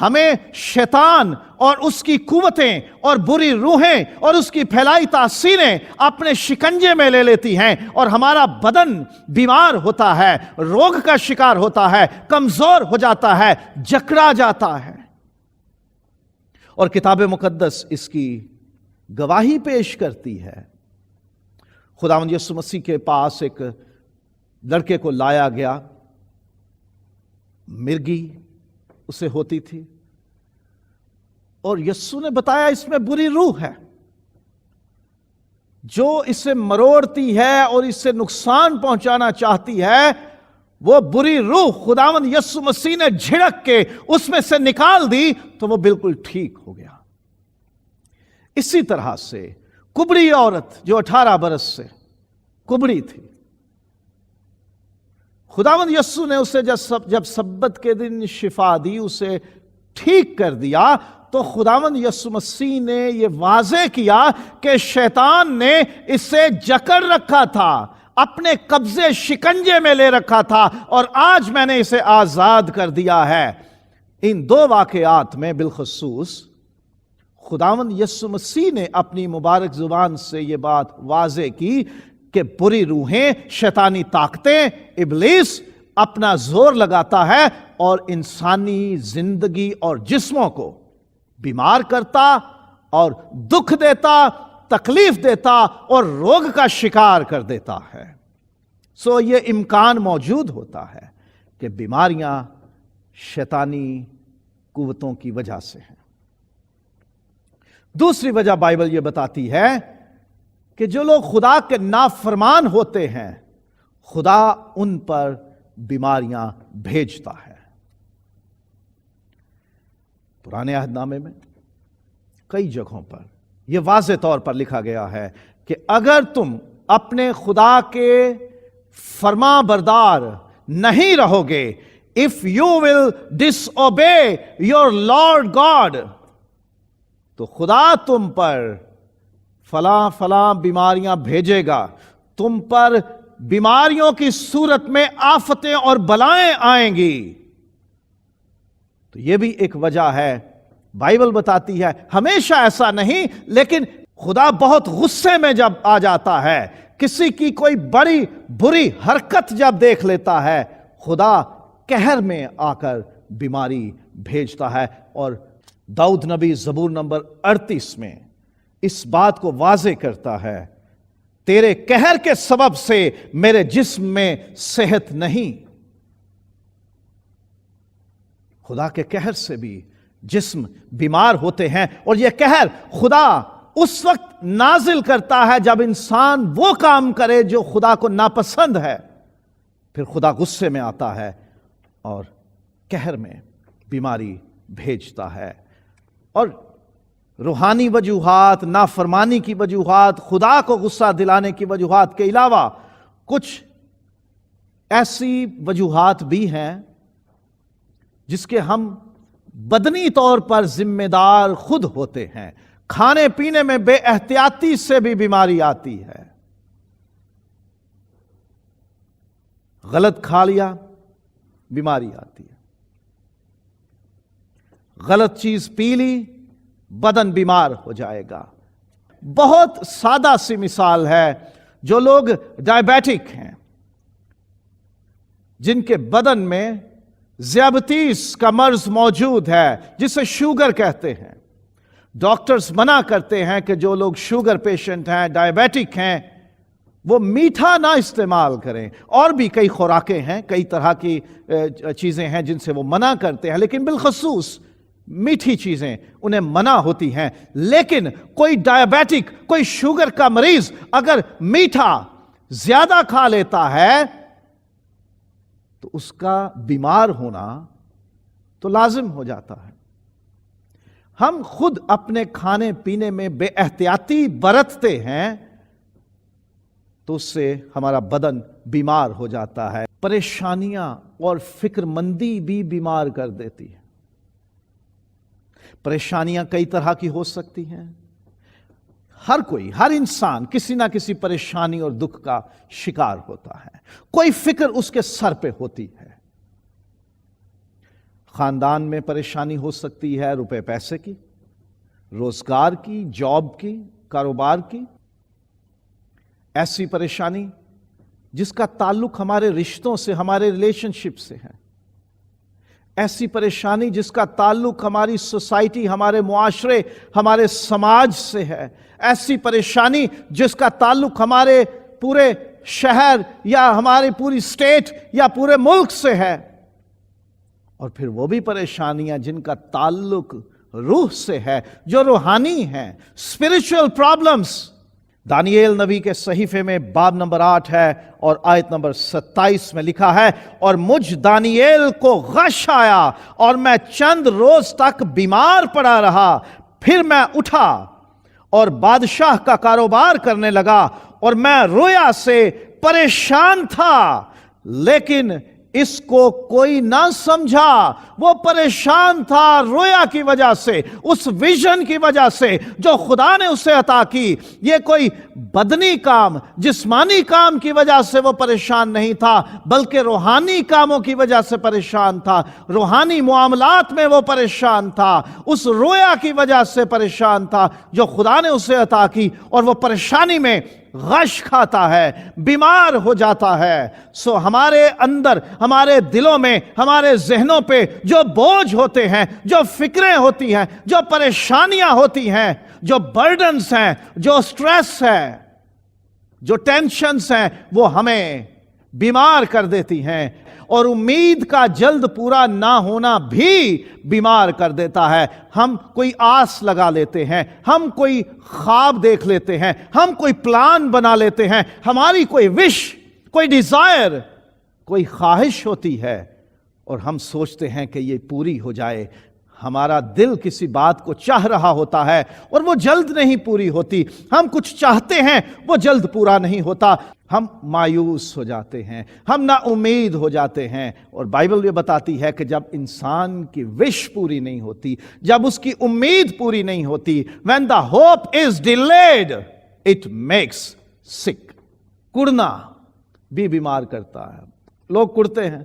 ہمیں شیطان اور اس کی قوتیں اور بری روحیں اور اس کی پھیلائی تاثیریں اپنے شکنجے میں لے لیتی ہیں اور ہمارا بدن بیمار ہوتا ہے، روگ کا شکار ہوتا ہے، کمزور ہو جاتا ہے، جکڑا جاتا ہے۔ اور کتاب مقدس اس کی گواہی پیش کرتی ہے۔ خداوند یسوع مسیح کے پاس ایک لڑکے کو لایا گیا، مرگی اسے ہوتی تھی، اور یسوع نے بتایا اس میں بری روح ہے جو اسے مروڑتی ہے اور اسے نقصان پہنچانا چاہتی ہے۔ وہ بری روح خداوند یسوع مسیح نے جھڑک کے اس میں سے نکال دی تو وہ بالکل ٹھیک ہو گیا۔ اسی طرح سے کبڑی عورت جو 18 برس سے کبڑی تھی، خداوند یسوع نے اسے جب سبت کے دن شفا دی، اسے ٹھیک کر دیا، تو خداوند یسوع مسیح نے یہ واضح کیا کہ شیطان نے اسے جکڑ رکھا تھا، اپنے قبضے شکنجے میں لے رکھا تھا، اور آج میں نے اسے آزاد کر دیا ہے۔ ان دو واقعات میں بالخصوص خداوند یسوع مسیح نے اپنی مبارک زبان سے یہ بات واضح کی کہ بری روحیں، شیطانی طاقتیں، ابلیس اپنا زور لگاتا ہے اور انسانی زندگی اور جسموں کو بیمار کرتا اور دکھ دیتا، تکلیف دیتا اور روگ کا شکار کر دیتا ہے۔ سو یہ امکان موجود ہوتا ہے کہ بیماریاں شیطانی قوتوں کی وجہ سے ہیں۔ دوسری وجہ بائبل یہ بتاتی ہے کہ جو لوگ خدا کے نافرمان ہوتے ہیں، خدا ان پر بیماریاں بھیجتا ہے۔ پرانے عہد نامے میں کئی جگہوں پر یہ واضح طور پر لکھا گیا ہے کہ اگر تم اپنے خدا کے فرما بردار نہیں رہو گے، if you will disobey your Lord God، تو خدا تم پر فلاں فلاں بیماریاں بھیجے گا، تم پر بیماریوں کی صورت میں آفتیں اور بلائیں آئیں گی۔ تو یہ بھی ایک وجہ ہے۔ بائبل بتاتی ہے ہمیشہ ایسا نہیں، لیکن خدا بہت غصے میں جب آ جاتا ہے، کسی کی کوئی بڑی بری حرکت جب دیکھ لیتا ہے، خدا قہر میں آ کر بیماری بھیجتا ہے۔ اور داؤد نبی زبور نمبر 38 میں اس بات کو واضح کرتا ہے، تیرے قہر کے سبب سے میرے جسم میں صحت نہیں۔ خدا کے قہر سے بھی جسم بیمار ہوتے ہیں، اور یہ قہر خدا اس وقت نازل کرتا ہے جب انسان وہ کام کرے جو خدا کو ناپسند ہے۔ پھر خدا غصے میں آتا ہے اور قہر میں بیماری بھیجتا ہے۔ اور روحانی وجوہات، نافرمانی کی وجوہات، خدا کو غصہ دلانے کی وجوہات کے علاوہ کچھ ایسی وجوہات بھی ہیں جس کے ہم بدنی طور پر ذمہ دار خود ہوتے ہیں۔ کھانے پینے میں بے احتیاطی سے بھی بیماری آتی ہے۔ غلط کھا لیا، بیماری آتی ہے۔ غلط چیز پی لی، بدن بیمار ہو جائے گا۔ بہت سادہ سی مثال ہے، جو لوگ ڈائبیٹک ہیں، جن کے بدن میں ذیابیطس کا مرض موجود ہے، جسے شوگر کہتے ہیں۔ ڈاکٹرز منع کرتے ہیں کہ جو لوگ شوگر پیشنٹ ہیں، ڈائبیٹک ہیں، وہ میٹھا نہ استعمال کریں۔ اور بھی کئی خوراکیں ہیں، کئی طرح کی چیزیں ہیں جن سے وہ منع کرتے ہیں، لیکن بالخصوص میٹھی چیزیں انہیں منع ہوتی ہیں۔ لیکن کوئی ڈائبیٹک، کوئی شوگر کا مریض اگر میٹھا زیادہ کھا لیتا ہے تو اس کا بیمار ہونا تو لازم ہو جاتا ہے۔ ہم خود اپنے کھانے پینے میں بے احتیاطی برتتے ہیں تو اس سے ہمارا بدن بیمار ہو جاتا ہے۔ پریشانیاں اور فکر مندی بھی بیمار کر دیتی ہے۔ پریشانیاں کئی طرح کی ہو سکتی ہیں۔ ہر انسان کسی نہ کسی پریشانی اور دکھ کا شکار ہوتا ہے۔ کوئی فکر اس کے سر پہ ہوتی ہے۔ خاندان میں پریشانی ہو سکتی ہے روپے پیسے کی، روزگار کی، جاب کی، کاروبار کی، ایسی پریشانی جس کا تعلق ہمارے رشتوں سے، ہمارے ریلیشن شپ سے ہے، ایسی پریشانی جس کا تعلق ہماری سوسائٹی، ہمارے معاشرے، ہمارے سماج سے ہے، ایسی پریشانی جس کا تعلق ہمارے پورے شہر یا ہماری پوری اسٹیٹ یا پورے ملک سے ہے، اور پھر وہ بھی پریشانیاں جن کا تعلق روح سے ہے، جو روحانی ہیں، اسپرچل پرابلمس۔ دانییل نبی کے صحیفے میں باب نمبر 8 ہے اور آیت نمبر 27 میں لکھا ہے، اور مجھ دانییل کو غش آیا اور میں چند روز تک بیمار پڑا رہا، پھر میں اٹھا اور بادشاہ کا کاروبار کرنے لگا، اور میں رویا سے پریشان تھا، لیکن اس کو کوئی نہ سمجھا۔ وہ پریشان تھا رویا کی وجہ سے، اس ویژن کی وجہ سے جو خدا نے اسے عطا کی۔ یہ کوئی بدنی کام، جسمانی کام کی وجہ سے وہ پریشان نہیں تھا، بلکہ روحانی کاموں کی وجہ سے پریشان تھا، روحانی معاملات میں وہ پریشان تھا، اس رویا کی وجہ سے پریشان تھا جو خدا نے اسے عطا کی، اور وہ پریشانی میں غش کھاتا ہے، بیمار ہو جاتا ہے۔ سو ہمارے اندر، ہمارے دلوں میں، ہمارے ذہنوں پہ جو بوجھ ہوتے ہیں، جو فکریں ہوتی ہیں، جو پریشانیاں ہوتی ہیں، جو برڈنز ہیں، جو سٹریس ہے، جو ٹینشنز ہیں، وہ ہمیں بیمار کر دیتی ہیں، اور امید کا جلد پورا نہ ہونا بھی بیمار کر دیتا ہے۔ ہم کوئی آس لگا لیتے ہیں، ہم کوئی خواب دیکھ لیتے ہیں، ہم کوئی پلان بنا لیتے ہیں، ہماری کوئی وش، کوئی ڈیزائر، کوئی خواہش ہوتی ہے، اور ہم سوچتے ہیں کہ یہ پوری ہو جائے۔ ہمارا دل کسی بات کو چاہ رہا ہوتا ہے اور وہ جلد نہیں پوری ہوتی، ہم کچھ چاہتے ہیں وہ جلد پورا نہیں ہوتا، ہم مایوس ہو جاتے ہیں، ہم نا امید ہو جاتے ہیں۔ اور بائبل یہ بتاتی ہے کہ جب انسان کی وش پوری نہیں ہوتی، جب اس کی امید پوری نہیں ہوتی، when the hope is delayed it makes sick۔ کڑنا بھی بیمار کرتا ہے۔ لوگ کڑتے ہیں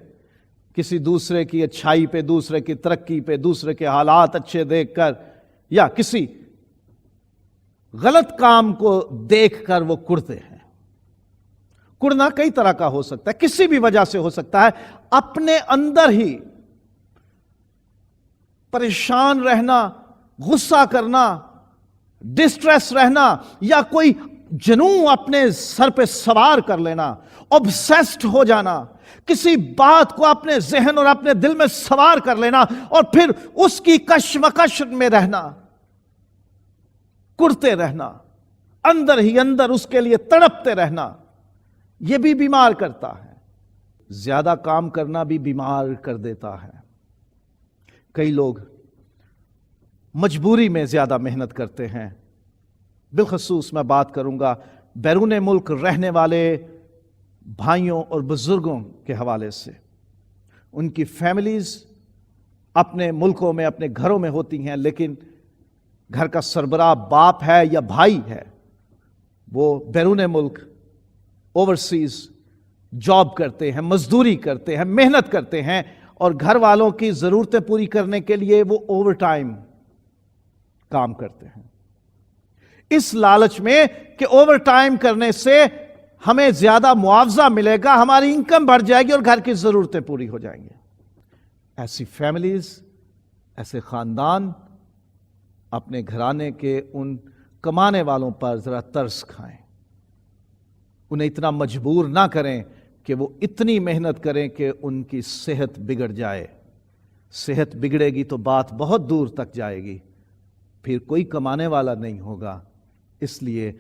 کسی دوسرے کی اچھائی پہ، دوسرے کی ترقی پہ، دوسرے کے حالات اچھے دیکھ کر، یا کسی غلط کام کو دیکھ کر وہ کڑتے ہیں۔ کڑنا کئی طرح کا ہو سکتا ہے، کسی بھی وجہ سے ہو سکتا ہے، اپنے اندر ہی پریشان رہنا، غصہ کرنا، ڈسٹریس رہنا، یا کوئی جنون اپنے سر پہ سوار کر لینا، obsessed ہو جانا، کسی بات کو اپنے ذہن اور اپنے دل میں سوار کر لینا اور پھر اس کی کشمکش میں رہنا، کڑتے رہنا، اندر ہی اندر اس کے لیے تڑپتے رہنا، یہ بھی بیمار کرتا ہے۔ زیادہ کام کرنا بھی بیمار کر دیتا ہے۔ کئی لوگ مجبوری میں زیادہ محنت کرتے ہیں، بالخصوص میں بات کروں گا بیرون ملک رہنے والے بھائیوں اور بزرگوں کے حوالے سے۔ ان کی فیملیز اپنے ملکوں میں، اپنے گھروں میں ہوتی ہیں، لیکن گھر کا سربراہ باپ ہے یا بھائی ہے، وہ بیرون ملک اوورسیز جاب کرتے ہیں، مزدوری کرتے ہیں، محنت کرتے ہیں، اور گھر والوں کی ضرورتیں پوری کرنے کے لیے وہ اوور ٹائم کام کرتے ہیں، اس لالچ میں کہ اوور ٹائم کرنے سے ہمیں زیادہ معاوضہ ملے گا، ہماری انکم بڑھ جائے گی اور گھر کی ضرورتیں پوری ہو جائیں گی۔ ایسی فیملیز، ایسے خاندان اپنے گھرانے کے ان کمانے والوں پر ذرا ترس کھائیں، انہیں اتنا مجبور نہ کریں کہ وہ اتنی محنت کریں کہ ان کی صحت بگڑ جائے۔ صحت بگڑے گی تو بات بہت دور تک جائے گی، پھر کوئی کمانے والا نہیں ہوگا۔ اس لیے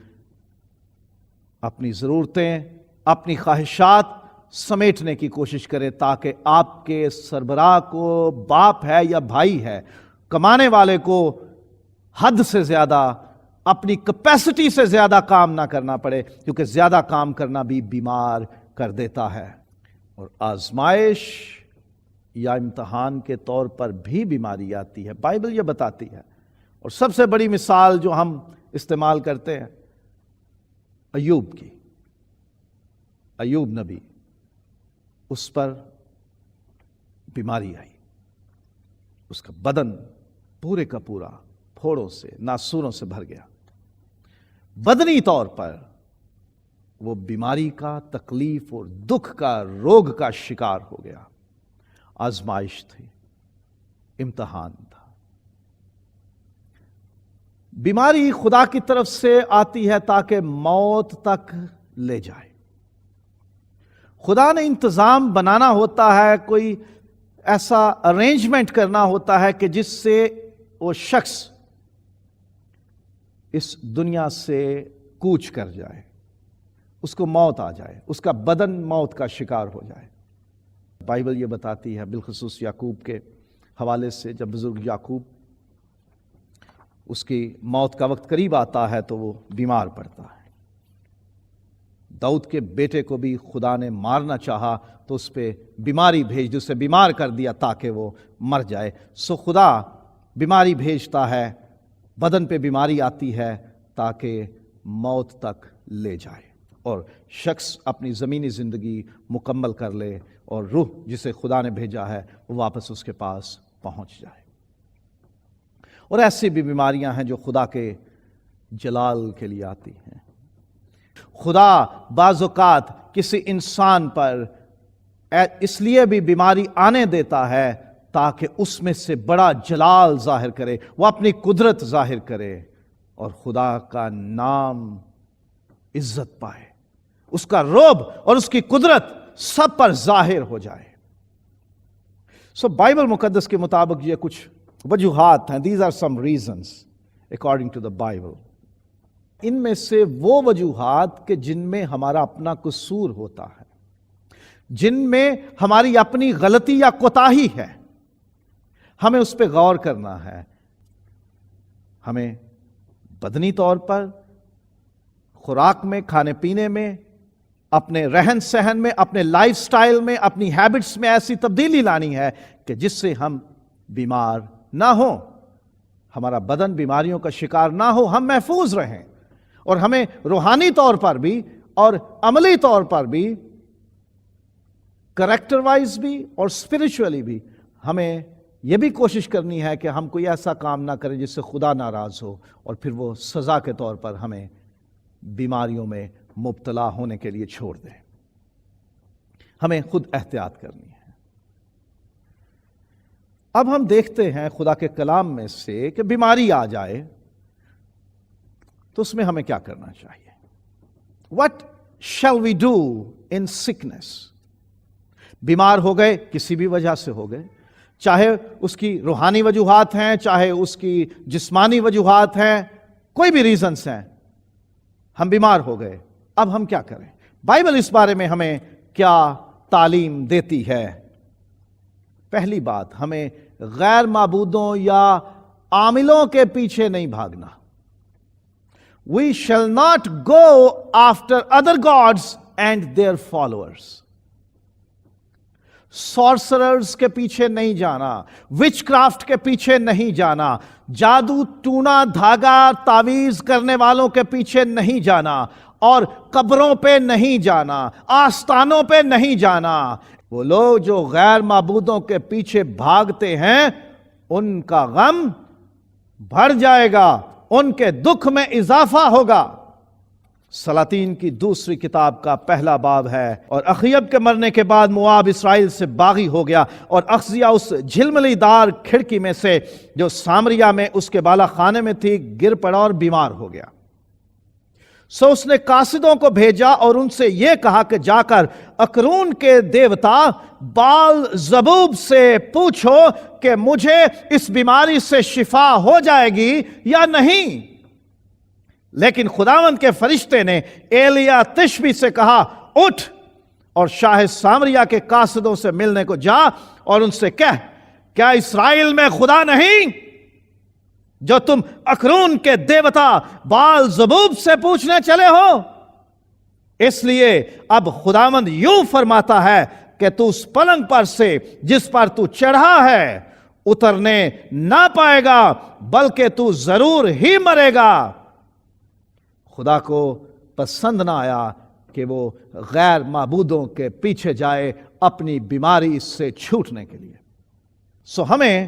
اپنی ضرورتیں، اپنی خواہشات سمیٹنے کی کوشش کریں، تاکہ آپ کے سربراہ کو، باپ ہے یا بھائی ہے، کمانے والے کو حد سے زیادہ، اپنی کیپیسٹی سے زیادہ کام نہ کرنا پڑے، کیونکہ زیادہ کام کرنا بھی بیمار کر دیتا ہے۔ اور آزمائش یا امتحان کے طور پر بھی بیماری آتی ہے، بائبل یہ بتاتی ہے۔ اور سب سے بڑی مثال جو ہم استعمال کرتے ہیں ایوب کی، ایوب نبی، اس پر بیماری آئی، اس کا بدن پورے کا پورا پھوڑوں سے ناسوروں سے بھر گیا. بدنی طور پر وہ بیماری کا، تکلیف اور دکھ کا، روگ کا شکار ہو گیا. آزمائش تھی، امتحان تھا. بیماری خدا کی طرف سے آتی ہے تاکہ موت تک لے جائے. خدا نے انتظام بنانا ہوتا ہے، کوئی ایسا ارینجمنٹ کرنا ہوتا ہے کہ جس سے وہ شخص اس دنیا سے کوچ کر جائے، اس کو موت آ جائے، اس کا بدن موت کا شکار ہو جائے. بائبل یہ بتاتی ہے، بالخصوص یعقوب کے حوالے سے، جب بزرگ یعقوب اس کی موت کا وقت قریب آتا ہے تو وہ بیمار پڑتا ہے. داؤد کے بیٹے کو بھی خدا نے مارنا چاہا تو اس پہ بیماری بھیج دی، اسے بیمار کر دیا تاکہ وہ مر جائے. سو خدا بیماری بھیجتا ہے، بدن پہ بیماری آتی ہے تاکہ موت تک لے جائے اور شخص اپنی زمینی زندگی مکمل کر لے اور روح جسے خدا نے بھیجا ہے وہ واپس اس کے پاس پہنچ جائے. اور ایسی بھی بیماریاں ہیں جو خدا کے جلال کے لیے آتی ہیں. خدا بعض اوقات کسی انسان پر اس لیے بھی بیماری آنے دیتا ہے تاکہ اس میں سے بڑا جلال ظاہر کرے، وہ اپنی قدرت ظاہر کرے اور خدا کا نام عزت پائے، اس کا رعب اور اس کی قدرت سب پر ظاہر ہو جائے. سو بائبل مقدس کے مطابق یہ کچھ وجوہات ہیں. These are some reasons according to the Bible. ان میں سے وہ وجوہات کہ جن میں ہمارا اپنا قصور ہوتا ہے، جن میں ہماری اپنی غلطی یا کوتاہی ہے، ہمیں اس پہ غور کرنا ہے. ہمیں بدنی طور پر، خوراک میں، کھانے پینے میں، اپنے رہن سہن میں، اپنے لائف سٹائل میں، اپنی ہیبٹس میں ایسی تبدیلی لانی ہے کہ جس سے ہم بیمار نہ ہوں، ہمارا بدن بیماریوں کا شکار نہ ہو، ہم محفوظ رہیں. اور ہمیں روحانی طور پر بھی اور عملی طور پر بھی، کریکٹر وائز بھی اور اسپرچولی بھی، ہمیں یہ بھی کوشش کرنی ہے کہ ہم کوئی ایسا کام نہ کریں جس سے خدا ناراض ہو اور پھر وہ سزا کے طور پر ہمیں بیماریوں میں مبتلا ہونے کے لیے چھوڑ دے. ہمیں خود احتیاط کرنی ہے. اب ہم دیکھتے ہیں خدا کے کلام میں سے کہ بیماری آ جائے تو اس میں ہمیں کیا کرنا چاہیے. What shall we do in sickness؟ بیمار ہو گئے، کسی بھی وجہ سے ہو گئے، چاہے اس کی روحانی وجوہات ہیں، چاہے اس کی جسمانی وجوہات ہیں، کوئی بھی ریزنز ہیں، ہم بیمار ہو گئے، اب ہم کیا کریں؟ بائبل اس بارے میں ہمیں کیا تعلیم دیتی ہے؟ پہلی بات، ہمیں غیر معبودوں یا عاملوں کے پیچھے نہیں بھاگنا. We shall not go after other gods and their followers. Sorcerers کے پیچھے نہیں جانا، وچ کرافٹ کے پیچھے نہیں جانا، جادو ٹونا دھاگا تعویذ کرنے والوں کے پیچھے نہیں جانا، اور قبروں پہ نہیں جانا، آستانوں پہ نہیں جانا. وہ لوگ جو غیر معبودوں کے پیچھے بھاگتے ہیں ان کا غم بڑھ جائے گا، ان کے دکھ میں اضافہ ہوگا. سلاطین کی دوسری کتاب کا پہلا باب ہے. اور اخیب کے مرنے کے بعد مواب اسرائیل سے باغی ہو گیا، اور اخزیہ اس جھلملی دار کھڑکی میں سے جو سامریا میں اس کے بالا خانے میں تھی گر پڑا اور بیمار ہو گیا. سو اس نے قاصدوں کو بھیجا اور ان سے یہ کہا کہ جا کر اکرون کے دیوتا بال زبوب سے پوچھو کہ مجھے اس بیماری سے شفا ہو جائے گی یا نہیں. لیکن خداوند کے فرشتے نے ایلیا تشبی سے کہا اٹھ اور شاہ سامریا کے قاصدوں سے ملنے کو جا اور ان سے کہہ کیا اسرائیل میں خدا نہیں جو تم اکرون کے دیوتا بال زبوب سے پوچھنے چلے ہو؟ اس لیے اب خداوند یوں فرماتا ہے کہ تو اس پلنگ پر سے جس پر تو چڑھا ہے اترنے نہ پائے گا، بلکہ تو ضرور ہی مرے گا. خدا کو پسند نہ آیا کہ وہ غیر معبودوں کے پیچھے جائے اپنی بیماری سے چھوٹنے کے لیے. سو ہمیں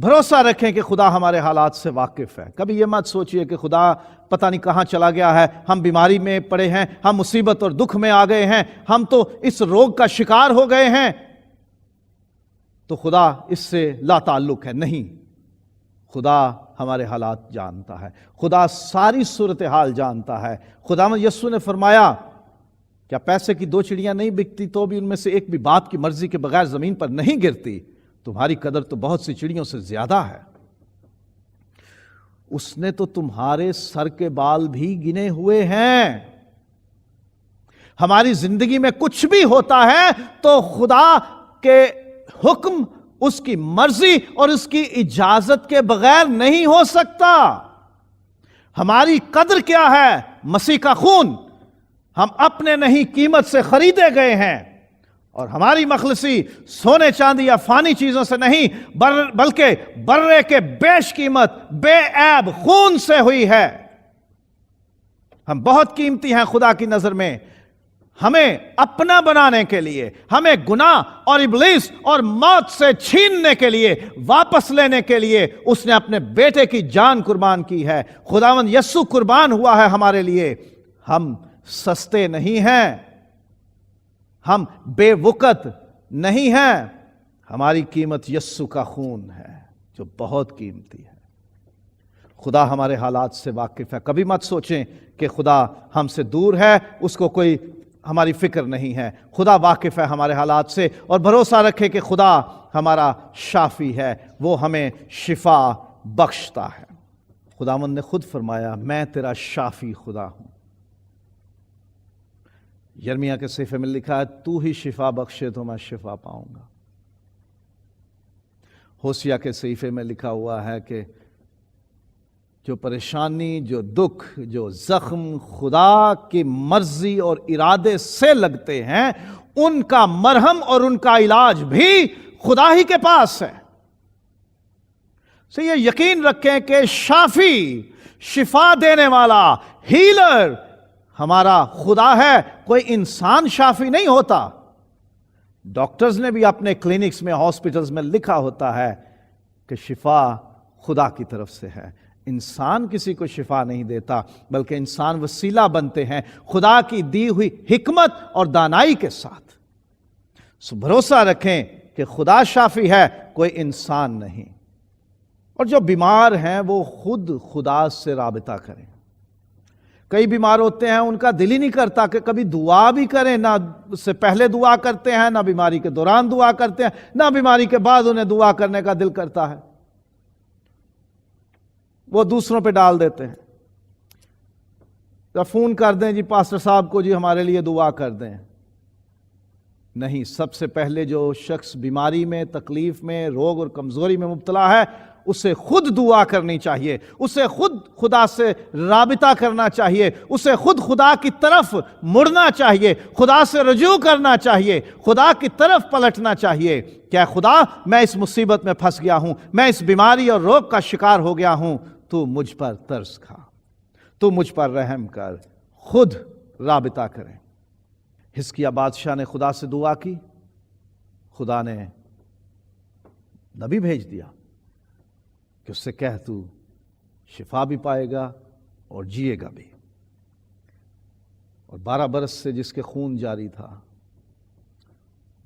بھروسہ رکھیں کہ خدا ہمارے حالات سے واقف ہے. کبھی یہ مت سوچئے کہ خدا پتہ نہیں کہاں چلا گیا ہے، ہم بیماری میں پڑے ہیں، ہم مصیبت اور دکھ میں آ گئے ہیں، ہم تو اس روگ کا شکار ہو گئے ہیں تو خدا اس سے لا تعلق ہے. نہیں، خدا ہمارے حالات جانتا ہے، خدا ساری صورتحال جانتا ہے. خداوند یسوع نے فرمایا، کیا پیسے کی 2 چڑیاں نہیں بکتی تو بھی ان میں سے ایک بھی باپ کی مرضی کے بغیر زمین پر نہیں گرتی؟ تمہاری قدر تو بہت سی چڑیوں سے زیادہ ہے. اس نے تو تمہارے سر کے بال بھی گنے ہوئے ہیں. ہماری زندگی میں کچھ بھی ہوتا ہے تو خدا کے حکم، اس کی مرضی اور اس کی اجازت کے بغیر نہیں ہو سکتا. ہماری قدر کیا ہے؟ مسیح کا خون. ہم اپنے نہیں، قیمت سے خریدے گئے ہیں، اور ہماری مخلصی سونے چاندی یا فانی چیزوں سے نہیں بلکہ برے کے بیش قیمت بے عیب خون سے ہوئی ہے. ہم بہت قیمتی ہیں خدا کی نظر میں. ہمیں اپنا بنانے کے لیے، ہمیں گناہ اور ابلیس اور موت سے چھیننے کے لیے، واپس لینے کے لیے اس نے اپنے بیٹے کی جان قربان کی ہے. خداوند یسوع قربان ہوا ہے ہمارے لیے. ہم سستے نہیں ہیں، ہم بے وقت نہیں ہیں. ہماری قیمت یسوع کا خون ہے جو بہت قیمتی ہے. خدا ہمارے حالات سے واقف ہے. کبھی مت سوچیں کہ خدا ہم سے دور ہے، اس کو کوئی ہماری فکر نہیں ہے. خدا واقف ہے ہمارے حالات سے، اور بھروسہ رکھے کہ خدا ہمارا شافی ہے، وہ ہمیں شفا بخشتا ہے. خداوند نے خود فرمایا، میں تیرا شافی خدا ہوں. یرمیہ کے صحیفے میں لکھا ہے، تو ہی شفا بخشے تو میں شفا پاؤں گا. ہوسیہ کے صحیفے میں لکھا ہوا ہے کہ جو پریشانی، جو دکھ، جو زخم خدا کی مرضی اور ارادے سے لگتے ہیں، ان کا مرہم اور ان کا علاج بھی خدا ہی کے پاس ہے. یہ یقین رکھیں کہ شافی، شفا دینے والا، ہیلر ہمارا خدا ہے. کوئی انسان شافی نہیں ہوتا. ڈاکٹرز نے بھی اپنے کلینکس میں، ہاسپٹلز میں لکھا ہوتا ہے کہ شفا خدا کی طرف سے ہے. انسان کسی کو شفا نہیں دیتا، بلکہ انسان وسیلہ بنتے ہیں خدا کی دی ہوئی حکمت اور دانائی کے ساتھ. بھروسہ رکھیں کہ خدا شافی ہے، کوئی انسان نہیں. اور جو بیمار ہیں وہ خود خدا سے رابطہ کریں. کئی بیمار ہوتے ہیں، ان کا دل ہی نہیں کرتا کہ کبھی دعا بھی کریں. نہ اس سے پہلے دعا کرتے ہیں، نہ بیماری کے دوران دعا کرتے ہیں، نہ بیماری کے بعد انہیں دعا کرنے کا دل کرتا ہے. وہ دوسروں پہ ڈال دیتے ہیں. فون کر دیں جی پاسٹر صاحب کو، جی ہمارے لیے دعا کر دیں. نہیں، سب سے پہلے جو شخص بیماری میں، تکلیف میں، روگ اور کمزوری میں مبتلا ہے، اسے خود دعا کرنی چاہیے، اسے خود خدا سے رابطہ کرنا چاہیے، اسے خود خدا کی طرف مڑنا چاہیے، خدا سے رجوع کرنا چاہیے، خدا کی طرف پلٹنا چاہیے. کیا خدا، میں اس مصیبت میں پھنس گیا ہوں، میں اس بیماری اور روگ کا شکار ہو گیا ہوں، تو مجھ پر ترس کھا، تو مجھ پر رحم کر. خود رابطہ کریں. حزقیہ بادشاہ نے خدا سے دعا کی، خدا نے نبی بھیج دیا کہ اس سے کہہ تو شفا بھی پائے گا اور جیے گا بھی. اور 12 برس سے جس کے خون جاری تھا،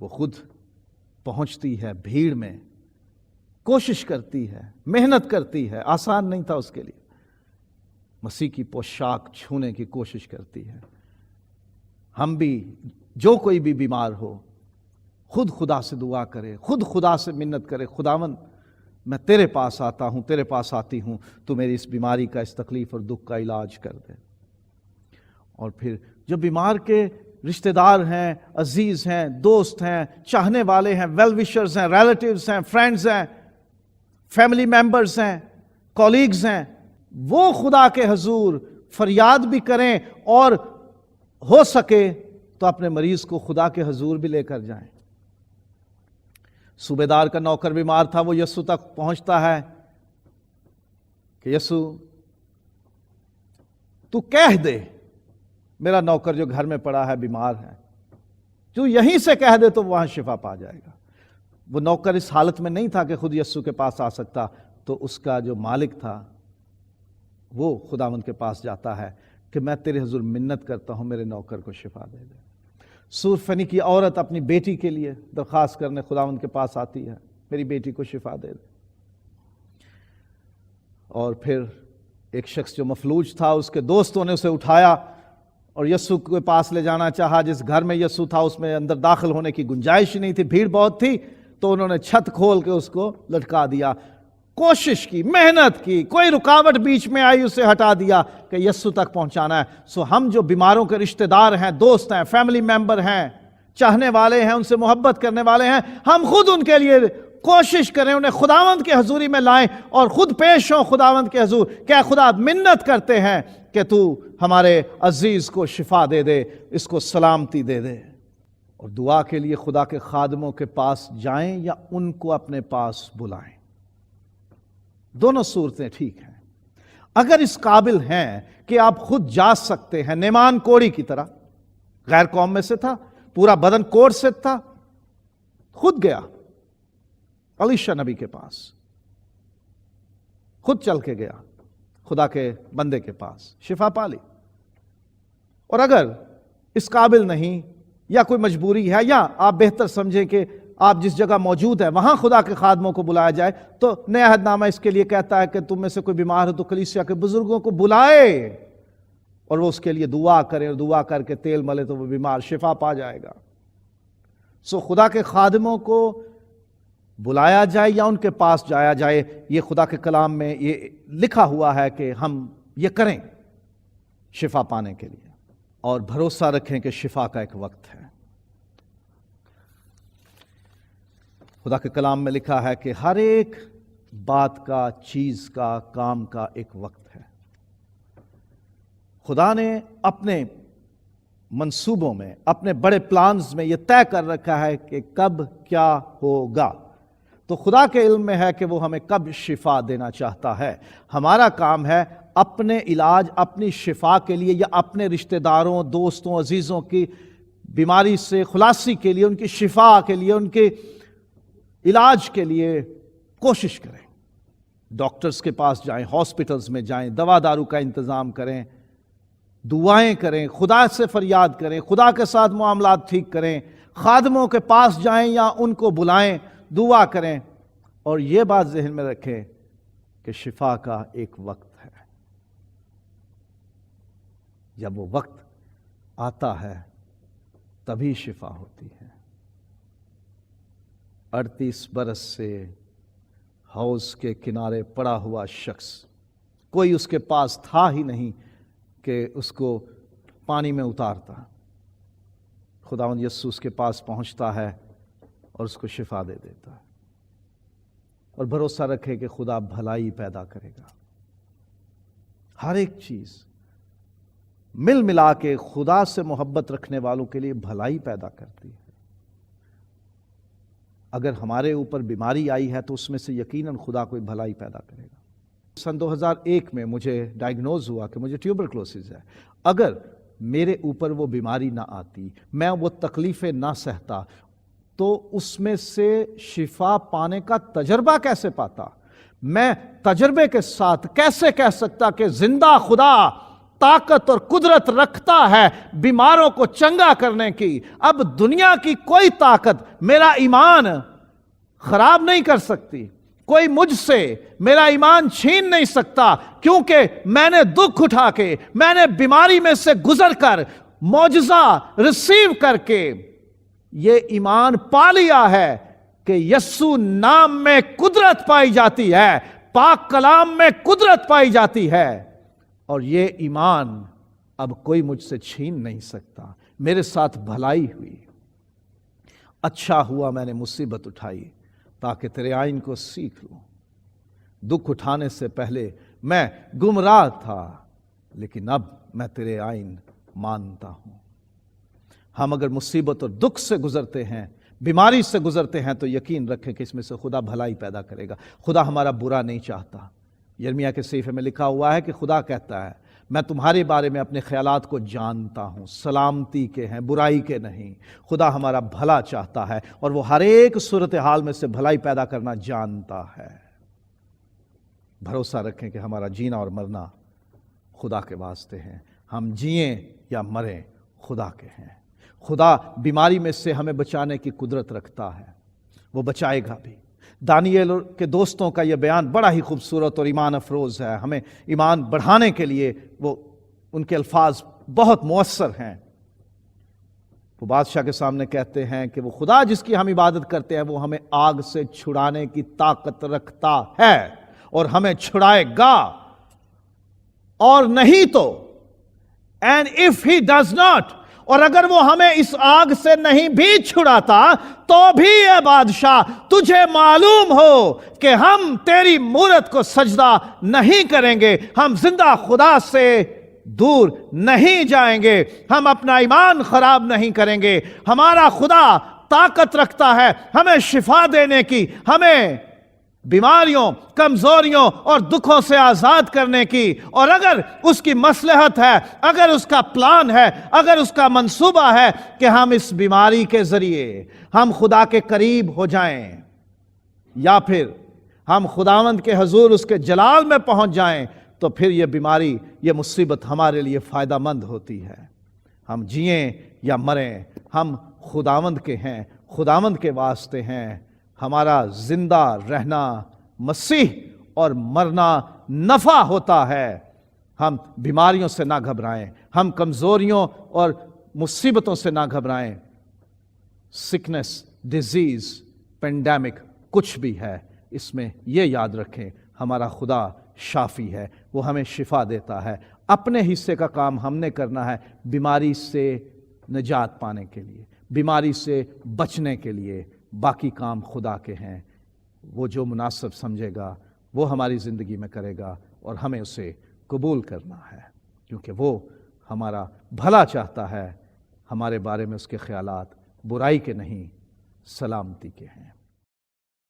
وہ خود پہنچتی ہے بھیڑ میں، کوشش کرتی ہے، محنت کرتی ہے. آسان نہیں تھا اس کے لیے. مسیح کی پوشاک چھونے کی کوشش کرتی ہے. ہم بھی، جو کوئی بھی بیمار ہو، خود خدا سے دعا کرے، خود خدا سے منت کرے، خداوند میں تیرے پاس آتا ہوں، تیرے پاس آتی ہوں، تو میری اس بیماری کا، اس تکلیف اور دکھ کا علاج کر دے. اور پھر جو بیمار کے رشتہ دار ہیں، عزیز ہیں، دوست ہیں، چاہنے والے ہیں، ویل وشرز ہیں، ریلیٹیوز ہیں، فرینڈز ہیں، فیملی ممبرز ہیں، کولیگز ہیں، وہ خدا کے حضور فریاد بھی کریں، اور ہو سکے تو اپنے مریض کو خدا کے حضور بھی لے کر جائیں. صوبیدار کا نوکر بیمار تھا، وہ یسوع تک پہنچتا ہے کہ یسوع تو کہہ دے، میرا نوکر جو گھر میں پڑا ہے بیمار ہے، تو یہیں سے کہہ دے تو وہاں شفا پا جائے گا. وہ نوکر اس حالت میں نہیں تھا کہ خود یسوع کے پاس آ سکتا، تو اس کا جو مالک تھا وہ خداوند کے پاس جاتا ہے کہ میں تیرے حضور منت کرتا ہوں میرے نوکر کو شفا دے دے۔ سور فنی کی عورت اپنی بیٹی کے لیے درخواست کرنے خداوند کے پاس آتی ہے، میری بیٹی کو شفا دے دے۔ اور پھر ایک شخص جو مفلوج تھا، اس کے دوستوں نے اسے اٹھایا اور یسوع کے پاس لے جانا چاہا۔ جس گھر میں یسوع تھا اس میں اندر داخل ہونے کی گنجائش نہیں تھی، بھیڑ بہت تھی، تو انہوں نے چھت کھول کے اس کو لٹکا دیا۔ کوشش کی، محنت کی، کوئی رکاوٹ بیچ میں آئی اسے ہٹا دیا کہ یسوع تک پہنچانا ہے۔ سو ہم جو بیماروں کے رشتہ دار ہیں، دوست ہیں، فیملی ممبر ہیں، چاہنے والے ہیں، ان سے محبت کرنے والے ہیں، ہم خود ان کے لیے کوشش کریں، انہیں خداوند کی حضوری میں لائیں اور خود پیش ہوں خداوند کے حضور کہ خدا منت کرتے ہیں کہ تو ہمارے عزیز کو شفا دے دے، اس کو سلامتی دے دے۔ اور دعا کے لیے خدا کے خادموں کے پاس جائیں یا ان کو اپنے پاس بلائیں، دونوں صورتیں ٹھیک ہیں۔ اگر اس قابل ہیں کہ آپ خود جا سکتے ہیں، نیمان کوڑی کی طرح غیر قوم میں سے تھا، پورا بدن کوڑ سے تھا، خود گیا الیشا نبی کے پاس، خود چل کے گیا خدا کے بندے کے پاس، شفا پا لی۔ اور اگر اس قابل نہیں یا کوئی مجبوری ہے یا آپ بہتر سمجھیں کہ آپ جس جگہ موجود ہیں وہاں خدا کے خادموں کو بلایا جائے، تو نیا عہد نامہ اس کے لیے کہتا ہے کہ تم میں سے کوئی بیمار ہو تو کلیسیا کے بزرگوں کو بلائے اور وہ اس کے لیے دعا کریں، اور دعا کر کے تیل ملے تو وہ بیمار شفا پا جائے گا۔ سو خدا کے خادموں کو بلایا جائے یا ان کے پاس جایا جائے، یہ خدا کے کلام میں یہ لکھا ہوا ہے کہ ہم یہ کریں شفا پانے کے لیے، اور بھروسہ رکھیں کہ شفا کا ایک وقت ہے۔ خدا کے کلام میں لکھا ہے کہ ہر ایک بات کا، چیز کا، کام کا ایک وقت ہے۔ خدا نے اپنے منصوبوں میں، اپنے بڑے پلانز میں یہ طے کر رکھا ہے کہ کب کیا ہوگا۔ تو خدا کے علم میں ہے کہ وہ ہمیں کب شفا دینا چاہتا ہے۔ ہمارا کام ہے اپنے علاج، اپنی شفا کے لیے یا اپنے رشتہ داروں، دوستوں، عزیزوں کی بیماری سے خلاصی کے لیے، ان کی شفا کے لیے، ان کے علاج کے لیے کوشش کریں۔ ڈاکٹرز کے پاس جائیں، ہاسپٹلز میں جائیں، دوا دارو کا انتظام کریں، دعائیں کریں، خدا سے فریاد کریں، خدا کے ساتھ معاملات ٹھیک کریں، خادموں کے پاس جائیں یا ان کو بلائیں، دعا کریں، اور یہ بات ذہن میں رکھیں کہ شفا کا ایک وقت ہے۔ جب وہ وقت آتا ہے تبھی شفا ہوتی ہے۔ 38 برس سے حوض کے کنارے پڑا ہوا شخص، کوئی اس کے پاس تھا ہی نہیں کہ اس کو پانی میں اتارتا۔ خداوند یسوع اس کے پاس پہنچتا ہے اور اس کو شفا دے دیتا ہے، اور بھروسہ رکھے کہ خدا بھلائی پیدا کرے گا۔ ہر ایک چیز مل ملا کے خدا سے محبت رکھنے والوں کے لیے بھلائی پیدا کرتی ہے۔ اگر ہمارے اوپر بیماری آئی ہے تو اس میں سے یقیناً خدا کوئی بھلائی پیدا کرے گا۔ سن 2001 میں مجھے ڈائیگنوز ہوا کہ مجھے ٹیوبرکلوسس ہے۔ اگر میرے اوپر وہ بیماری نہ آتی، میں وہ تکلیفیں نہ سہتا، تو اس میں سے شفا پانے کا تجربہ کیسے پاتا؟ میں تجربے کے ساتھ کیسے کہہ سکتا کہ زندہ خدا طاقت اور قدرت رکھتا ہے بیماروں کو چنگا کرنے کی؟ اب دنیا کی کوئی طاقت میرا ایمان خراب نہیں کر سکتی، کوئی مجھ سے میرا ایمان چھین نہیں سکتا، کیونکہ میں نے دکھ اٹھا کے، میں نے بیماری میں سے گزر کر، معجزہ ریسیو کر کے یہ ایمان پا لیا ہے کہ یسوع نام میں قدرت پائی جاتی ہے، پاک کلام میں قدرت پائی جاتی ہے، اور یہ ایمان اب کوئی مجھ سے چھین نہیں سکتا۔ میرے ساتھ بھلائی ہوئی، اچھا ہوا میں نے مصیبت اٹھائی تاکہ تیرے آئین کو سیکھ لوں۔ دکھ اٹھانے سے پہلے میں گمراہ تھا، لیکن اب میں تیرے آئین مانتا ہوں۔ ہم اگر مصیبت اور دکھ سے گزرتے ہیں، بیماری سے گزرتے ہیں، تو یقین رکھیں کہ اس میں سے خدا بھلائی پیدا کرے گا۔ خدا ہمارا برا نہیں چاہتا۔ یرمیہ کے صحیفے میں لکھا ہوا ہے کہ خدا کہتا ہے میں تمہارے بارے میں اپنے خیالات کو جانتا ہوں، سلامتی کے ہیں، برائی کے نہیں۔ خدا ہمارا بھلا چاہتا ہے اور وہ ہر ایک صورتحال میں سے بھلائی پیدا کرنا جانتا ہے۔ بھروسہ رکھیں کہ ہمارا جینا اور مرنا خدا کے واسطے ہیں، ہم جئیں یا مریں خدا کے ہیں۔ خدا بیماری میں سے ہمیں بچانے کی قدرت رکھتا ہے، وہ بچائے گا بھی۔ دانیل کے دوستوں کا یہ بیان بڑا ہی خوبصورت اور ایمان افروز ہے، ہمیں ایمان بڑھانے کے لیے وہ ان کے الفاظ بہت مؤثر ہیں۔ وہ بادشاہ کے سامنے کہتے ہیں کہ وہ خدا جس کی ہم عبادت کرتے ہیں وہ ہمیں آگ سے چھڑانے کی طاقت رکھتا ہے اور ہمیں چھڑائے گا، اور نہیں تو and if he does not، اور اگر وہ ہمیں اس آگ سے نہیں بھی چھڑاتا تو بھی اے بادشاہ تجھے معلوم ہو کہ ہم تیری مورت کو سجدہ نہیں کریں گے، ہم زندہ خدا سے دور نہیں جائیں گے، ہم اپنا ایمان خراب نہیں کریں گے۔ ہمارا خدا طاقت رکھتا ہے ہمیں شفا دینے کی، ہمیں بیماریوں، کمزوریوں اور دکھوں سے آزاد کرنے کی، اور اگر اس کی مصلحت ہے، اگر اس کا پلان ہے، اگر اس کا منصوبہ ہے کہ ہم اس بیماری کے ذریعے ہم خدا کے قریب ہو جائیں یا پھر ہم خداوند کے حضور اس کے جلال میں پہنچ جائیں، تو پھر یہ بیماری، یہ مصیبت ہمارے لیے فائدہ مند ہوتی ہے۔ ہم جئیں یا مریں ہم خداوند کے ہیں، خداوند کے واسطے ہیں۔ ہمارا زندہ رہنا مسیح اور مرنا نفع ہوتا ہے۔ ہم بیماریوں سے نہ گھبرائیں، ہم کمزوریوں اور مصیبتوں سے نہ گھبرائیں۔ سکنس، ڈیزیز، پینڈیمک کچھ بھی ہے، اس میں یہ یاد رکھیں ہمارا خدا شافی ہے، وہ ہمیں شفا دیتا ہے۔ اپنے حصے کا کام ہم نے کرنا ہے بیماری سے نجات پانے کے لیے، بیماری سے بچنے کے لیے۔ باقی کام خدا کے ہیں، وہ جو مناسب سمجھے گا وہ ہماری زندگی میں کرے گا، اور ہمیں اسے قبول کرنا ہے، کیونکہ وہ ہمارا بھلا چاہتا ہے۔ ہمارے بارے میں اس کے خیالات برائی کے نہیں، سلامتی کے ہیں۔